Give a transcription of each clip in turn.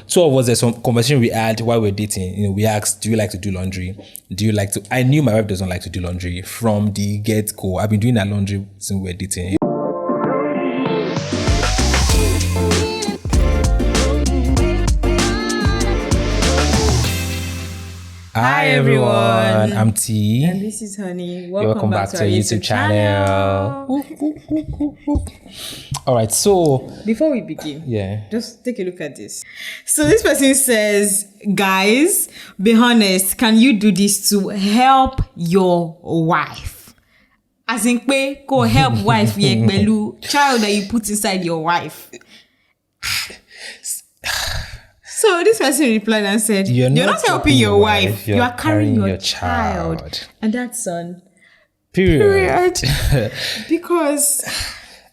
two of us, there's some conversation we had while we're dating. You know, we asked, do you like to do laundry? Do you like to? I knew my wife doesn't like to do laundry from the get-go. I've been doing that laundry since we're dating. Hi everyone, I'm T. And this is Honey. Welcome back to our YouTube channel. Alright, so before we begin, just take a look at this. So this person says, guys, be honest, can you do this to help your wife? As in, go help wife, child that you put inside your wife. So this person replied and said, you're not helping your wife, you are carrying your child. And that's son. Period. Because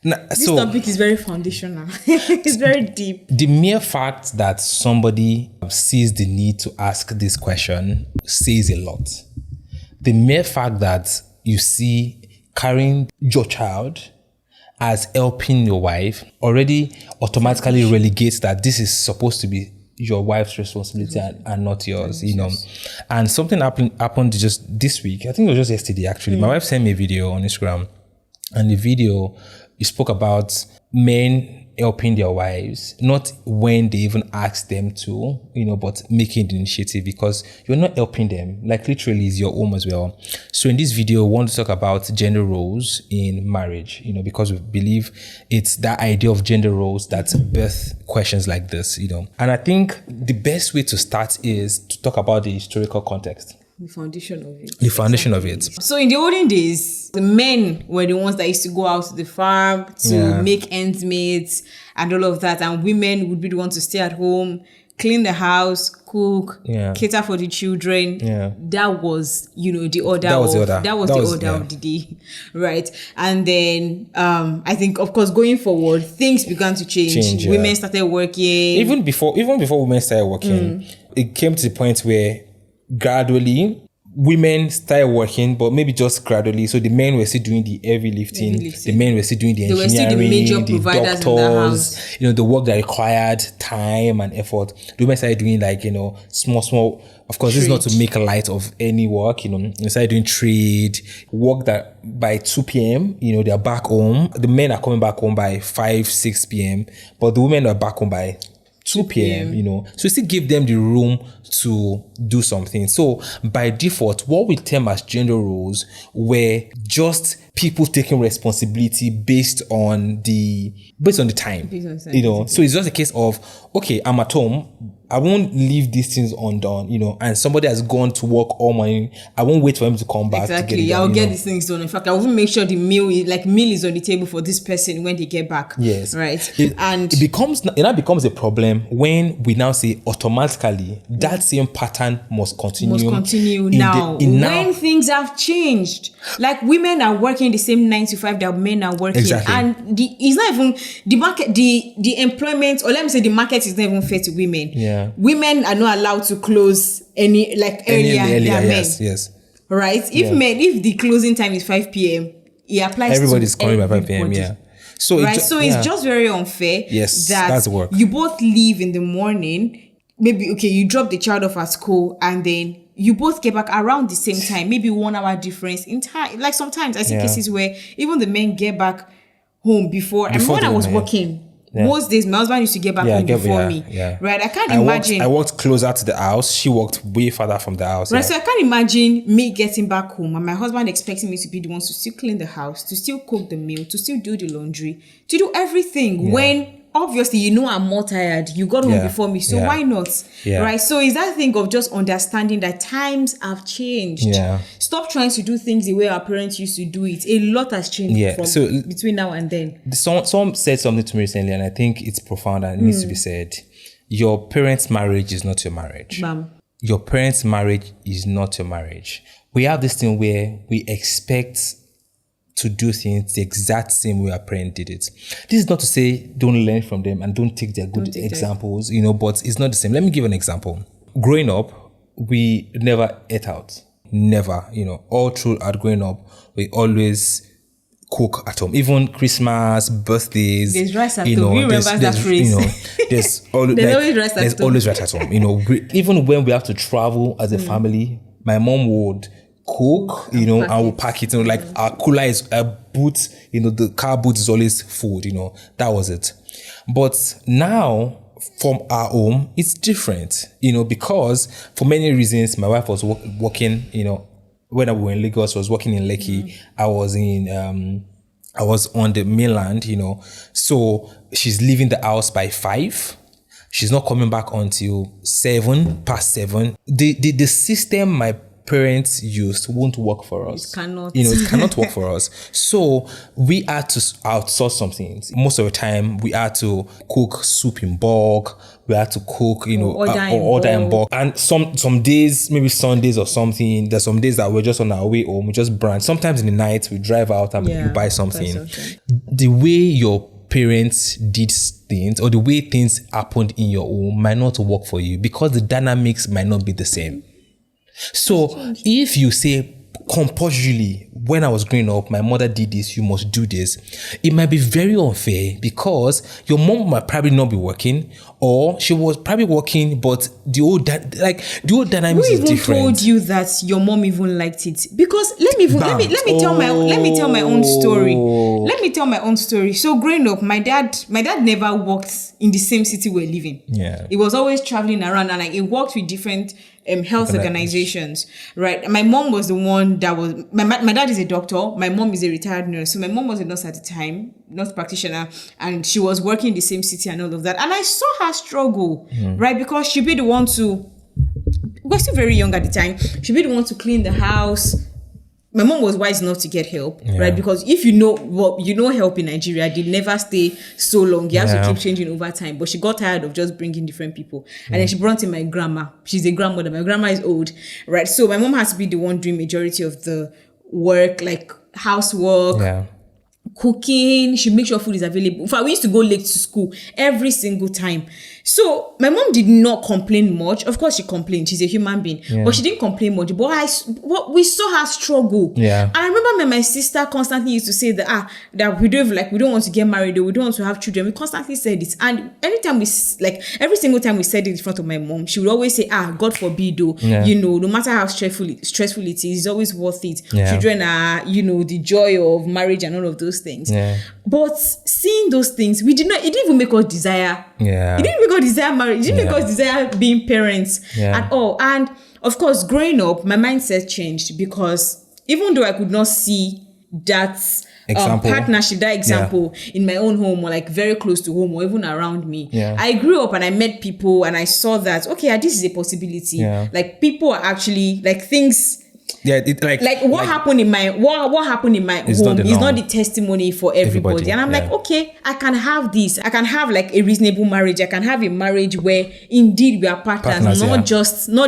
this topic is very foundational. It's very deep. The mere fact that somebody sees the need to ask this question says a lot. The mere fact that you see carrying your child as helping your wife already automatically relegates that this is supposed to be your wife's responsibility and not yours, you know. And something happened just this week. I think it was just yesterday, actually. My wife sent me a video on Instagram, and the video, it spoke about men helping their wives, not when they even ask them to, you know, but making the initiative, because you're not helping them. Like, literally, it's your home as well. So in this video, we want to talk about gender roles in marriage, you know, because we believe it's that idea of gender roles that birth questions like this, you know. And I think the best way to start is to talk about the historical context. The foundation of it. The foundation of it. So in the olden days, the men were the ones that used to go out to the farm to make ends meet and all of that. And women would be the ones to stay at home, clean the house, cook, cater for the children. That was, you know, the order. That was the order of the day. Right. And then I think, of course, going forward, things began to change. Women started working. Even before women started working, it came to the point where gradually women started working, but maybe just gradually. So the men were still doing the heavy lifting. The men were still doing the engineering, the major providers doctors, in the house. You know, the work that required time and effort. The women started doing, like, you know, small. Of course, trade. This is not to make light of any work, you know. They started doing trade, work that by 2 p.m., you know, they're back home. The men are coming back home by 5, 6 p.m., but the women are back home by 2 p.m., you know. So still give them the room to do something. So by default, what we term as gender roles were just people taking responsibility based on the time. You know. So it's just a case of, okay, I'm at home, I won't leave these things undone, you know, and somebody has gone to work all morning. I won't wait for him to come back. Exactly. To get it done, I'll get these things done. In fact, I will make sure the meal is on the table for this person when they get back. Yes. Right. It now becomes a problem when we now say automatically that same pattern must continue. Now. When things have changed. Like, women are working the same 9 to 5 that men are working. Exactly. And it's not even the market, the employment, or let me say the market is not even fair to women. Yeah. Women are not allowed to close earlier than men. Yes. Right? If the closing time is 5 p.m., it applies everybody's to coming by 5 p.m. Yeah. So it's just very unfair. Yes, that that's work. You both leave in the morning. Maybe you drop the child off at school, and then you both get back around the same time. Maybe 1 hour difference in time. Like, sometimes I see cases where even the men get back home before. And when I was working, most days my husband used to get back home before me. Right? I can't imagine. I walked closer to the house. She walked way further from the house. Right. So I can't imagine me getting back home and my husband expecting me to be the ones to still clean the house, to still cook the meal, to still do the laundry, to do everything when obviously, you know, I'm more tired. You got home before me, so why not? Right? So it's that thing of just understanding that times have changed. Stop trying to do things the way our parents used to do it. A lot has changed between now and then. Someone said something to me recently, and I think it's profound and it needs to be said. Your parents' marriage is not your marriage. Your parents' marriage is not your marriage. We have this thing where we expect to do things the exact same way our parents did it. This is not to say don't learn from them and don't take their good examples, you know, but it's not the same. Let me give an example. Growing up, we never ate out. Never, you know, all throughout growing up, we always cook at home. Even Christmas, birthdays. There's rice at home. You remember that phrase? There's always rice at home. Even when we have to travel as a family, my mom would cook, and we'll pack it. Like our cooler is a boot, the car boot is always food, that was it. But now from our home, it's different, because for many reasons, my wife was working, when we were in Lagos, I was working in Lekki. I was on the mainland, so she's leaving the house by 5. She's not coming back until past 7. The system my parents used won't work for us. It cannot work for us. So we had to outsource some things. Most of the time, we had to cook soup in bulk. We had to cook, order in bulk. And some days, maybe Sundays or something, there's some days that we're just on our way home, we just brand. Sometimes in the night, we drive out and we buy something. The way your parents did things or the way things happened in your home might not work for you because the dynamics might not be the same. So if you say compulsorily, when I was growing up, my mother did this, you must do this, it might be very unfair because your mom might probably not be working, or she was probably working, but the old dynamics is different. Who even told you that your mom even liked it? Because let me tell my own story. Let me tell my own story. So growing up, my dad never worked in the same city we're living. Yeah, he was always traveling around, and he worked with different health organizations, right? My mom was the one that was, my dad is a doctor, my mom is a retired nurse. So my mom was a nurse at the time, nurse practitioner, and she was working in the same city and all of that. And I saw her struggle, right? Because she'd be the one to, we were still very young at the time, she'd be the one to clean the house. My mom was wise enough to get help, right? Because if help in Nigeria, they never stay so long. You have to keep changing over time. But she got tired of just bringing different people. And then she brought in my grandma. She's a grandmother. My grandma is old, right? So my mom has to be the one doing majority of the work, like housework, cooking. She makes sure food is available. In fact, we used to go late to school every single time. So my mom did not complain much. Of course, she complained. She's a human being, but she didn't complain much. But we saw her struggle. Yeah. And I remember my sister constantly used to say that we don't want to get married, or we don't want to have children. We constantly said it, and anytime every single time we said it in front of my mom, she would always say, God forbid, no matter how stressful it is, it's always worth it. Yeah. Children are, the joy of marriage and all of those things. Yeah. But seeing those things, it didn't even make us desire. Yeah. It didn't make us desire marriage. It didn't make us desire being parents at all. And of course, growing up, my mindset changed because even though I could not see that partnership, that example in my own home, or like very close to home, or even around me, I grew up and I met people and I saw that, okay, this is a possibility. Yeah. Like people are actually things. Yeah, what happened in my home is not the testimony for everybody. And I'm like, okay, I can have this. I can have a reasonable marriage. I can have a marriage where indeed we are partners not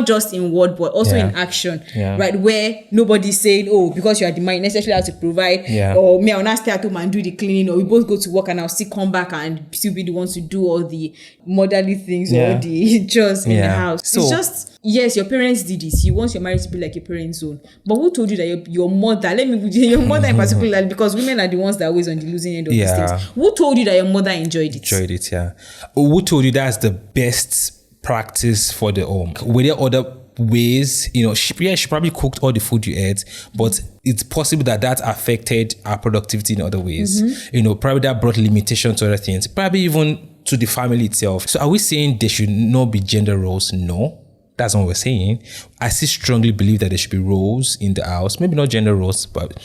just in word but also in action, right? Where nobody's saying, because you are the man, you necessarily have to provide, or me, I'll not stay at home and do the cleaning, or we both go to work and I'll still come back and still be the ones to do all the motherly things or the chores in the house. So, it's just, yes, your parents did this. You want your marriage to be like your parents' own. But who told you that your mother, your mother in particular, because women are the ones that are always on the losing end of these things. Who told you that your mother enjoyed it? Yeah. Who told you that's the best practice for the home? Were there other ways? She probably cooked all the food you ate, but it's possible that affected our productivity in other ways. Probably that brought limitation to other things. Probably even to the family itself. So are we saying there should not be gender roles? No. That's what we're saying. I still strongly believe that there should be roles in the house. Maybe not gender roles, but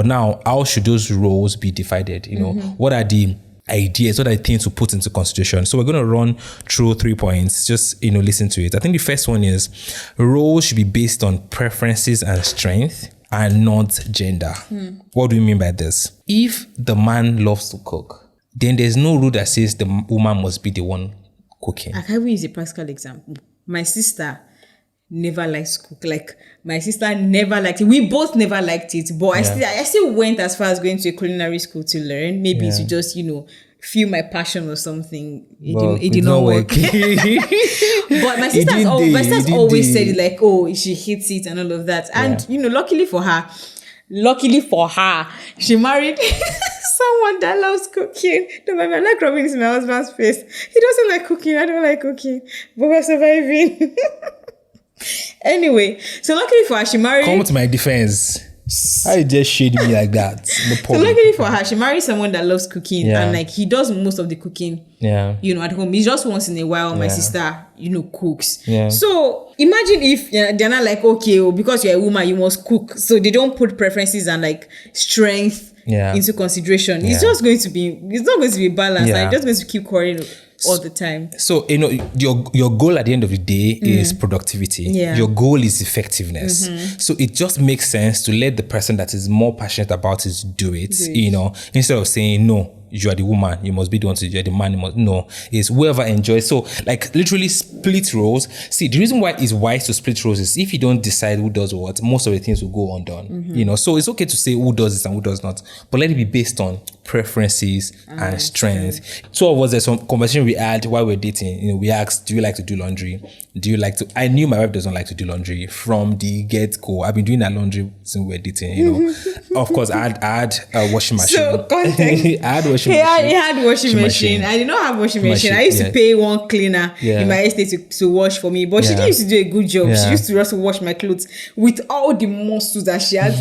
now how should those roles be divided? What are the ideas, what are the things to put into consideration? So we're going to run through 3 points. Just, listen to it. I think the first one is roles should be based on preferences and strength and not gender. What do we mean by this? If the man loves to cook, then there's no rule that says the woman must be the one cooking. I can use a practical example. My sister never likes to cook. My sister never liked it. We both never liked it. But I still went as far as going to a culinary school to learn. Maybe to just, feel my passion or something. It did not work. But my sister's always said it she hates it and all of that. And, luckily for her, luckily for her, she married someone that loves cooking. No, I like rubbing this in my husband's face. He doesn't like cooking. I don't like cooking. But we're surviving. Anyway, so luckily for her, she married... Come to my defense. How you just shade me like that? So luckily for her, she married someone that loves cooking. And like, he does most of the cooking, at home. He's just once in a while, my sister, cooks. So imagine if they're not like, okay, because you're a woman, you must cook. So they don't put preferences and like strength into consideration. It's just going to be, it's not going to be balanced. Like, just going to keep quarreling all the time. So, your goal at the end of the day is productivity. Your goal is effectiveness. So it just makes sense to let the person that is more passionate about it do it. Instead of saying, no, you are the woman, you must be the one to do it, the man, you must. No, it's whoever enjoys. So, like, literally split roles. See, the reason why it's wise to split roles is if you don't decide who does what, most of the things will go undone. So it's okay to say who does this and who does not, but let it be based on preferences and strength. Two of us, there's some conversation we had while we're dating. We asked, do you like to do laundry? Do you like to... I knew my wife doesn't like to do laundry from the get-go. I've been doing that laundry since we were dating, Of course, I had a washing machine. So, context. I had washing machine. He had washing machine. I did not have washing machine. I used to pay one cleaner in my estate to wash for me. But she didn't used to do a good job. She used to also wash my clothes with all the muscles that she has.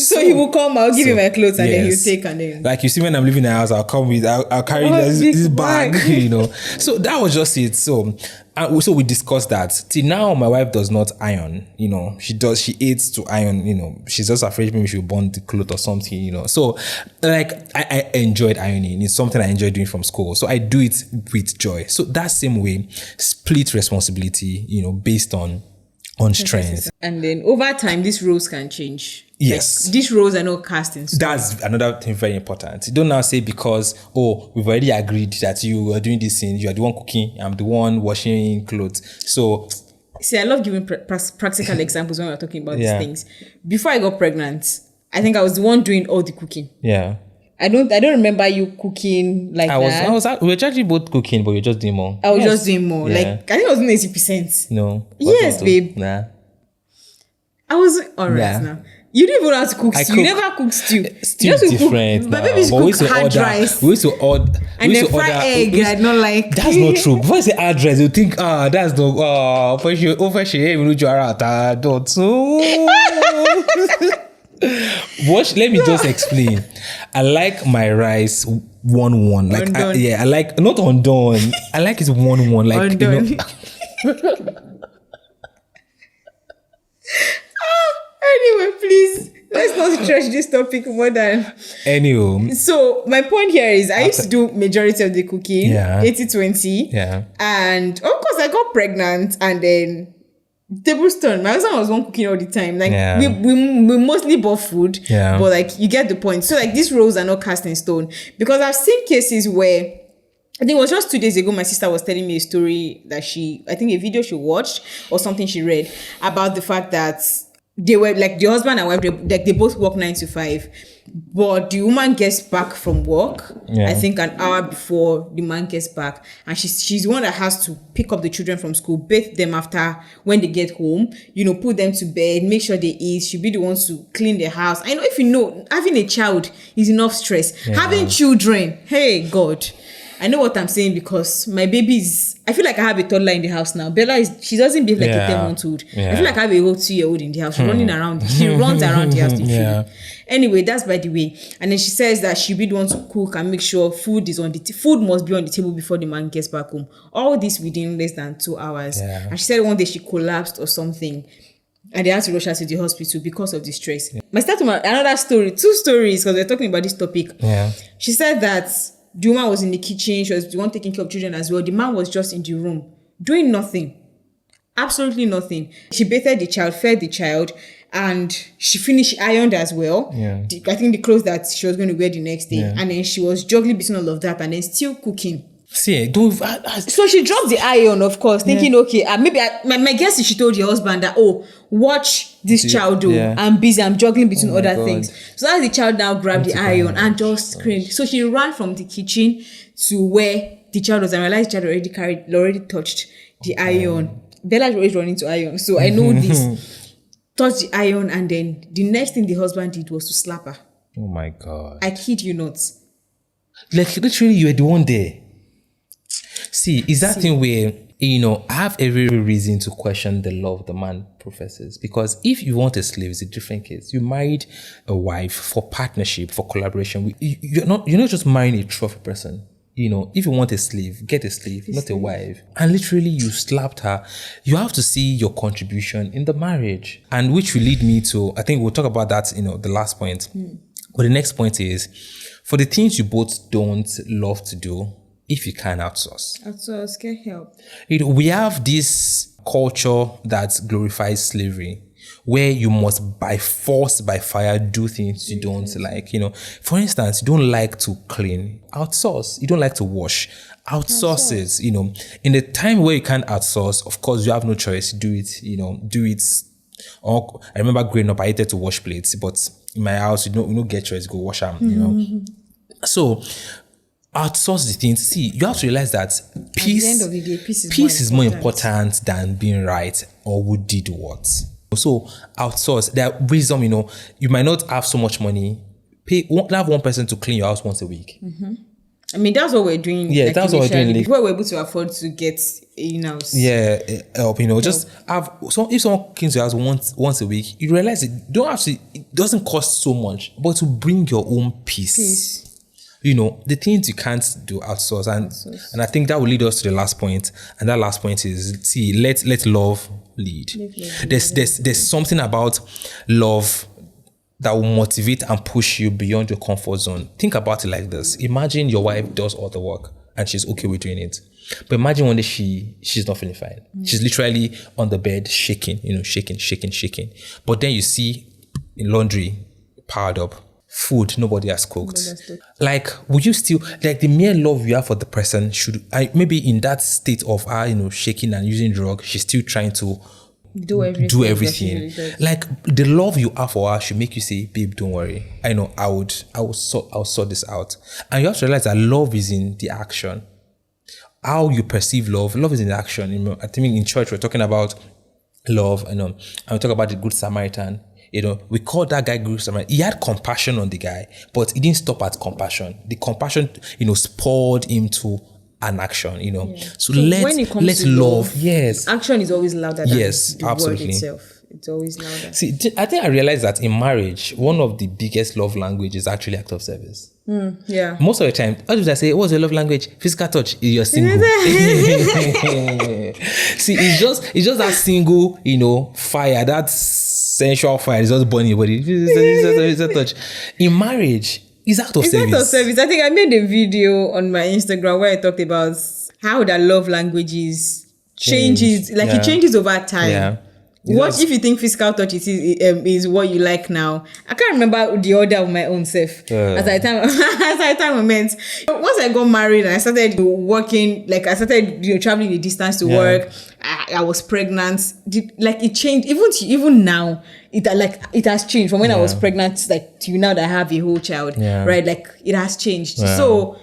So he will come, I'll give him my clothes and then he'll take and then... Like, you see, when I'm leaving the house, I'll carry this bag, So that was just it. So we discussed that. Till now, my wife does not iron. She hates to iron. She's just afraid maybe she'll burn the clothes or something. So, like, I enjoyed ironing. It's something I enjoyed doing from school. So I do it with joy. So that same way, split responsibility. Based on strength. And then over time, these roles can change. Yes. Like, these roles are not cast in stone. That's another thing very important. You don't now say because, we've already agreed that you are doing this thing, you are the one cooking, I'm the one washing clothes. So... See, I love giving practical examples when we're talking about these things. Before I got pregnant, I think I was the one doing all the cooking. Yeah. I don't remember you cooking like that. We were actually both cooking, but you're just doing more. I was just doing more. Yeah. Like, I think I was doing 80%. No. Yes, babe. Nah. I was alright now. You didn't even know how to cook stew. You never cook stew. Stew is different. My baby used to cook hard rice. We used to order. And then fried egg. I don't like. That's not true. Before I say hard rice, you think, that's not. Let me just explain. I like my rice 1-1. Like, I like not undone. I like it 1-1. Like, undone. Anyway, please, let's not stretch this topic more than... Anyway. So, my point here is I used to do majority of the cooking, 80-20. Yeah. And, of course, I got pregnant and then tablestone. My husband was one cooking all the time. Like, we mostly bought food, but, like, you get the point. So, like, these roles are not cast in stone. Because I've seen cases where... I think it was just 2 days ago, my sister was telling me a story that I think a video she watched or something she read about the fact that they were like the husband and wife, they both work 9 to 5, but the woman gets back from work, I think an hour before the man gets back, and she's the one that has to pick up the children from school, bathe them after when they get home, put them to bed, make sure they eat. She'll be the one to clean the house. I know if having a child is enough stress. Having children, hey God. I know what I'm saying because my baby I feel like I have a toddler in the house now. Bella she doesn't behave like a 10-month-old. I feel like I have a whole 2-year-old in the house. She's running around. She runs around the house. Anyway, that's by the way. And then she says that she'll be the one to cook and make sure food must be on the table before the man gets back home. All this within less than 2 hours. And she said one day she collapsed or something. And they had to rush her to the hospital because of the stress. My start to another story, 2 stories, because we're talking about this topic. She said that the woman was in the kitchen. She was the one taking care of children as well. The man was just in the room doing nothing. Absolutely nothing. She bathed the child, fed the child, and she ironed as well. I think the clothes that she was going to wear the next day. And then she was juggling between all of that and then still cooking. See, so she dropped the iron, of course, thinking, okay, maybe my guess is she told your husband that, watch this child do. I'm busy, I'm juggling between other things. So as the child now grabbed the iron and just screamed. So she ran from the kitchen to where the child was and realized the child already touched the iron. Bella was always running to iron, so I know this. touch the iron, and then the next thing the husband did was to slap her. Oh my God. I kid you not. Like, literally, you were the one there. See, is that thing where, I have every reason to question the love the man professes. Because if you want a slave, it's a different case. You married a wife for partnership, for collaboration. You're not just marrying a trophy person. If you want a slave, get a slave, not a wife. And literally, you slapped her. You have to see your contribution in the marriage. And which will lead me to, I think we'll talk about that, the last point. But the next point is, for the things you both don't love to do, if you can outsource. Outsource, get help. We have this culture that glorifies slavery, where you must by force, by fire, do things you don't like. For instance, you don't like to clean, outsource. You don't like to wash, outsource it. In the time where you can't outsource, of course, you have no choice. Do it, do it. Or I remember growing up, I hated to wash plates, but in my house, you don't get choice, go wash them, So, outsource the things. See, you have to realize that peace, at the end of the day, peace is more important than being right or who did what. So, outsource. There are wisdom, you might not have so much money. Have one person to clean your house once a week. I mean, that's what we're doing. Yeah, that's what we're doing. Before we're able to afford to get in-house. Yeah, help, just have, if someone cleans your house once a week, you realize it doesn't cost so much, but to bring your own peace. The things you can't do, outsource. And I think that will lead us to the last point. And that last point is, let love lead. There's something about love that will motivate and push you beyond your comfort zone. Think about it like this. Imagine your wife does all the work and she's okay with doing it. But imagine one day she's not feeling fine. She's literally on the bed shaking, shaking. But then you see laundry piled up. Food nobody has cooked. Like, would you still, like, the mere love you have for the person maybe in that state of her, shaking and using drug, she's still trying to do everything. Like, the love you have for her should make you say, babe, don't worry. I know I'll sort this out. And you have to realize that love is in the action. How you perceive love is in the action. I think in church we're talking about love, and we talk about the Good Samaritan. We call that guy Good Samaritan. He had compassion on the guy, but he didn't stop at compassion. The compassion, spurred him to an action, So let's love. Yes. Action is always louder than the absolutely. word itself. It's always louder. See, I think I realized that in marriage, one of the biggest love languages is actually act of service. Yeah. Most of the time, how do I say, what's your love language? Physical touch. You're single. See, it's just that single, fire, that sensual fire is just burning your body. It's a touch. In marriage, it's act of service. It's act of service. I think I made a video on my Instagram where I talked about how that love languages changes. Like, it changes over time. Yeah. What if you think physical touch is what you like now? I can't remember the order of my own self as I time moment. Once I got married and I started working, like I started traveling the distance to work. I was pregnant. Like, it changed. Even now, it has changed from when I was pregnant, like, to now that I have a whole child. Right? Like, it has changed. So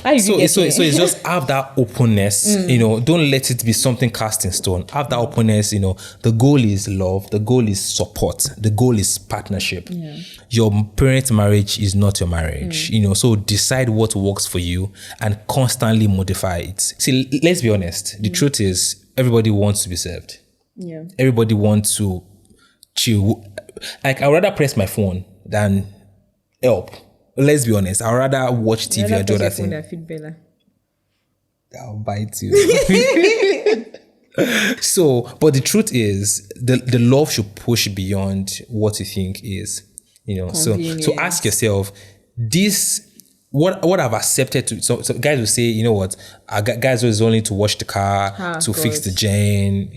it's just have that openness, don't let it be something cast in stone. Have that openness, the goal is love, the goal is support, the goal is partnership. Your parent marriage is not your marriage, so decide what works for you and constantly modify it. See, let's be honest, the truth is everybody wants to be served. Everybody wants to chill. Like, I'd rather press my phone than help. Let's be honest. I'd rather watch TV and do other things. I'll bite you. So, but the truth is, the love should push beyond what you think is, So ask yourself, what I've accepted to. So guys will say, guys was only to wash the car, to fix the gen,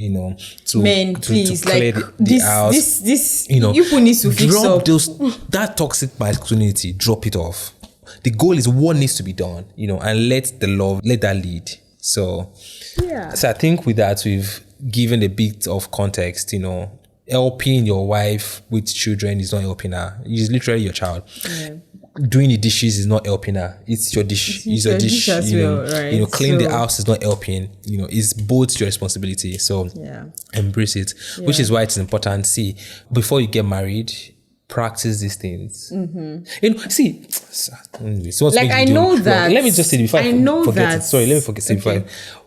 to clear the house. This you need to fix up. That toxic masculinity, drop it off. The goal is what needs to be done, and let that lead. So I think with that we've given a bit of context, helping your wife with children is not helping her. It's literally your child. doing the dishes is not helping her. It's your dish. It's your dish. as well, right? Cleaning the house is not helping. It's both your responsibility. So embrace it. Which is why it's important. See, before you get married, practice these things. See, like I know that. Let me just say it before I forget that. it. Sorry, let me forget it before.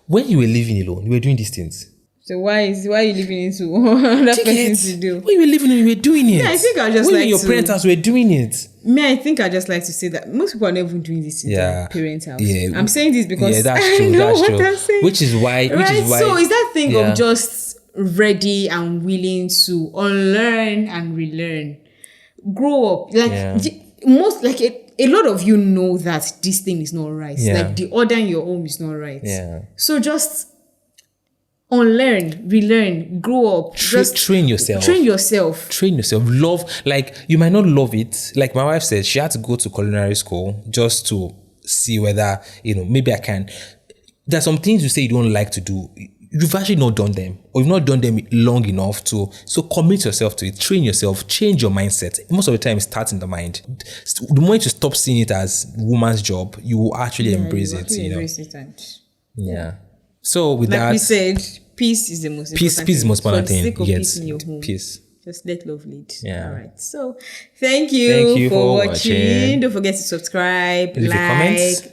When you were living alone, you were doing these things. So why are you living into another person to do? When you were living, you were doing it. Yeah, I think I just when like your parents' house were doing it. I think I just like to say that most people are not even doing this in their parents' house. Yeah. I'm saying this because that's true. I know that's what true. I'm saying. Which is why. So is that thing of just ready and willing to unlearn and relearn, grow up. Like a lot of you know that this thing is not right. Like the order in your home is not right. Yeah. So just unlearn, relearn, grow up. Just train yourself. Train yourself. Love, like you might not love it. Like my wife said, she had to go to culinary school just to see whether, maybe I can. There's some things you say you don't like to do. You've actually not done them, or you've not done them long enough to. So commit yourself to it. Train yourself. Change your mindset. Most of the time, it starts in the mind. The moment you stop seeing it as woman's job, you will actually embrace it. Embrace it and So with like that, we said, peace is the most important thing. Peace is the most important thing. For the sake of peace in your home. Peace. Just let love lead. Yeah. All right. So thank you for watching. Don't forget to subscribe,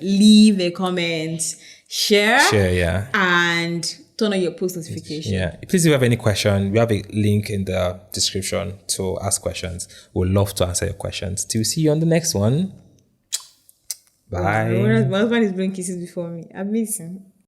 leave a comment, share, and turn on your post notifications. Yeah. Please, if you have any question, we have a link in the description to ask questions. We'd love to answer your questions. Till see you on the next one. Bye. My husband is blowing kisses before me. Amazing.